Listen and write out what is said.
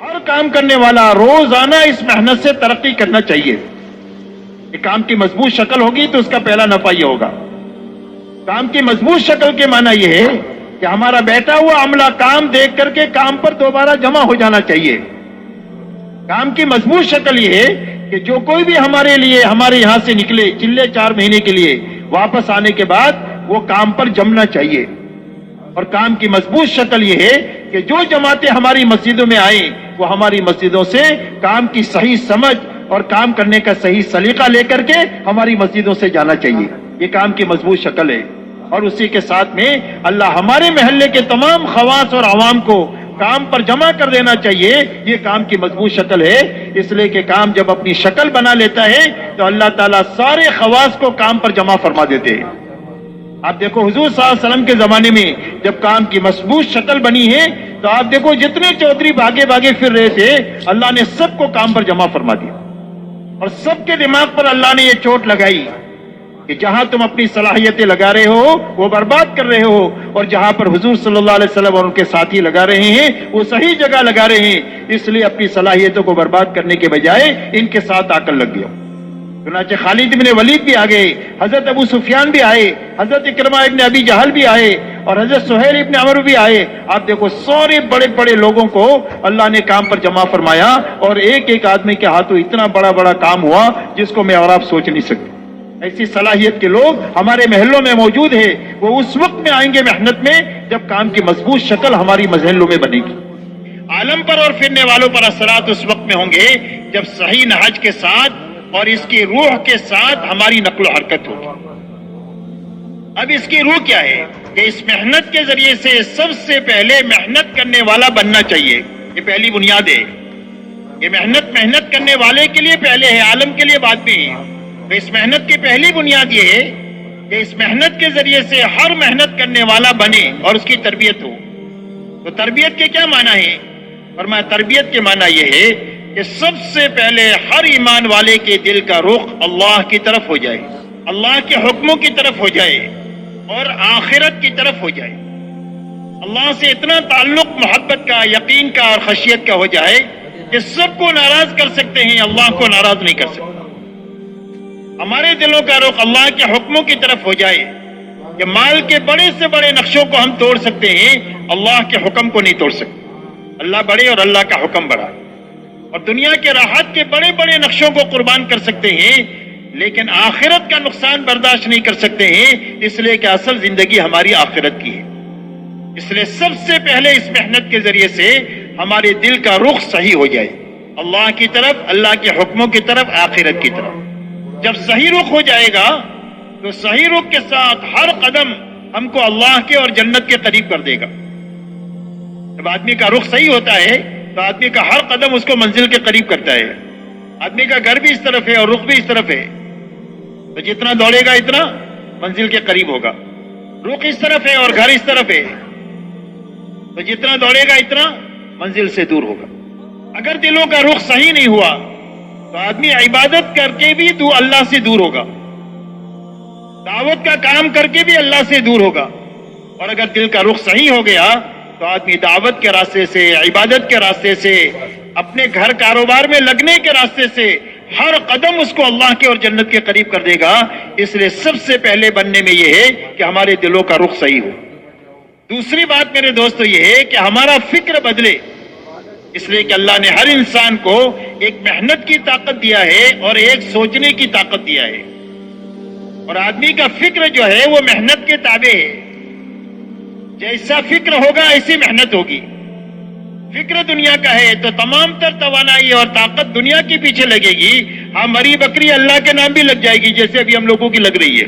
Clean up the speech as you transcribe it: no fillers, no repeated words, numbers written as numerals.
ہر کام کرنے والا روزانہ اس محنت سے ترقی کرنا چاہیے. یہ کام کی مضبوط شکل ہوگی تو اس کا پہلا نفع یہ ہوگا. کام کی مضبوط شکل کے معنی یہ ہے کہ ہمارا بیٹھا ہوا عملہ کام دیکھ کر کے کام پر دوبارہ جمع ہو جانا چاہیے. کام کی مضبوط شکل یہ ہے کہ جو کوئی بھی ہمارے لیے ہمارے یہاں سے نکلے چلے 4 مہینے کے لیے واپس آنے کے بعد وہ کام پر جمنا چاہیے. اور کام کی مضبوط شکل یہ ہے کہ جو جماعتیں ہماری مسجدوں میں آئیں وہ ہماری مسجدوں سے کام کی صحیح سمجھ اور کام کرنے کا صحیح سلیقہ لے کر کے ہماری مسجدوں سے جانا چاہیے. یہ کام کی مضبوط شکل ہے. اور اسی کے ساتھ میں اللہ ہمارے محلے کے تمام خواص اور عوام کو کام پر جمع کر دینا چاہیے. یہ کام کی مضبوط شکل ہے. اس لیے کہ کام جب اپنی شکل بنا لیتا ہے تو اللہ تعالیٰ سارے خواص کو کام پر جمع فرما دیتے ہیں. آپ دیکھو حضور صلی اللہ علیہ وسلم کے زمانے میں جب کام کی مضبوط شکل بنی ہے تو آپ دیکھو جتنے چودھری بھاگے بھاگے پھر رہے تھے اللہ نے سب کو کام پر جمع فرما دیا. اور سب کے دماغ پر اللہ نے یہ چوٹ لگائی کہ جہاں تم اپنی صلاحیتیں لگا رہے ہو وہ برباد کر رہے ہو، اور جہاں پر حضور صلی اللہ علیہ وسلم اور ان کے ساتھی لگا رہے ہیں وہ صحیح جگہ لگا رہے ہیں. اس لیے اپنی صلاحیتوں کو برباد کرنے کے بجائے ان کے ساتھ آ کر لگ گیا. چنانچہ خالد بن ولید بھی آ گئے، حضرت ابو سفیان بھی آئے، حضرت اکرمہ ابن ابی جہل بھی آئے اور حضرت سہیل ابن عمرو بھی آئے. آپ دیکھو سارے بڑے بڑے لوگوں کو اللہ نے کام پر جمع فرمایا اور ایک ایک آدمی کے ہاتھوں اتنا بڑا بڑا کام ہوا جس کو میں اور آپ سوچ نہیں سکتے. ایسی صلاحیت کے لوگ ہمارے محلوں میں موجود ہیں. وہ اس وقت میں آئیں گے محنت میں جب کام کی مضبوط شکل ہماری محلوں میں بنے گی. عالم پر اور پھرنے والوں پر اثرات اس وقت میں ہوں گے جب صحیح نہج کے ساتھ اور اس کی روح کے ساتھ ہماری نقل و حرکت ہوگی. اب اس کی روح کیا ہے کہ اس محنت کے ذریعے سے سب سے پہلے محنت کرنے والا بننا چاہیے. یہ پہلی بنیاد ہے. یہ محنت کرنے والے کے لیے پہلے ہے، عالم کے لیے بعد میں ہے. تو اس محنت کی پہلی بنیاد یہ ہے کہ اس محنت کے ذریعے سے ہر محنت کرنے والا بنے اور اس کی تربیت ہو. تو تربیت کے کیا معنی ہے؟ فرمایا تربیت کے معنی یہ ہے کہ سب سے پہلے ہر ایمان والے کے دل کا رخ اللہ کی طرف ہو جائے، اللہ کے حکموں کی طرف ہو جائے اور آخرت کی طرف ہو جائے. اللہ سے اتنا تعلق محبت کا، یقین کا اور خشیت کا ہو جائے کہ سب کو ناراض کر سکتے ہیں، اللہ کو ناراض نہیں کر سکتے. ہمارے دلوں کا رخ اللہ کے حکموں کی طرف ہو جائے کہ مال کے بڑے سے بڑے نقشوں کو ہم توڑ سکتے ہیں، اللہ کے حکم کو نہیں توڑ سکتے. اللہ بڑے اور اللہ کا حکم بڑا. اور دنیا کے راحت کے بڑے بڑے نقشوں کو قربان کر سکتے ہیں لیکن آخرت کا نقصان برداشت نہیں کر سکتے ہیں، اس لیے کہ اصل زندگی ہماری آخرت کی ہے. اس لیے سب سے پہلے اس محنت کے ذریعے سے ہمارے دل کا رخ صحیح ہو جائے، اللہ کی طرف، اللہ کے حکموں کی طرف، آخرت کی طرف. جب صحیح رخ ہو جائے گا تو صحیح رخ کے ساتھ ہر قدم ہم کو اللہ کے اور جنت کے قریب کر دے گا. جب آدمی کا رخ صحیح ہوتا ہے تو آدمی کا ہر قدم اس کو منزل کے قریب کرتا ہے. آدمی کا گھر بھی اس طرف ہے اور رخ بھی اس طرف ہے تو جتنا دوڑے گا اتنا منزل کے قریب ہوگا. رخ اس طرف ہے اور گھر اس طرف ہے تو جتنا دوڑے گا اتنا منزل سے دور ہوگا. اگر دلوں کا رخ صحیح نہیں ہوا تو آدمی عبادت کر کے بھی اللہ سے دور ہوگا، دعوت کا کام کر کے بھی اللہ سے دور ہوگا. اور اگر دل کا رخ صحیح ہو گیا تو آدمی دعوت کے راستے سے، عبادت کے راستے سے، اپنے گھر کاروبار میں لگنے کے راستے سے ہر قدم اس کو اللہ کے اور جنت کے قریب کر دے گا. اس لیے سب سے پہلے بننے میں یہ ہے کہ ہمارے دلوں کا رخ صحیح ہو. دوسری بات میرے دوستو یہ ہے کہ ہمارا فکر بدلے. اس لیے کہ اللہ نے ہر انسان کو ایک محنت کی طاقت دیا ہے اور ایک سوچنے کی طاقت دیا ہے. اور آدمی کا فکر جو ہے وہ محنت کے تابع ہے. جیسا فکر ہوگا ایسی محنت ہوگی. فکر دنیا کا ہے تو تمام تر توانائی اور طاقت دنیا کے پیچھے لگے گی. ہاں مری بکری اللہ کے نام بھی لگ جائے گی جیسے ابھی ہم لوگوں کی لگ رہی ہے.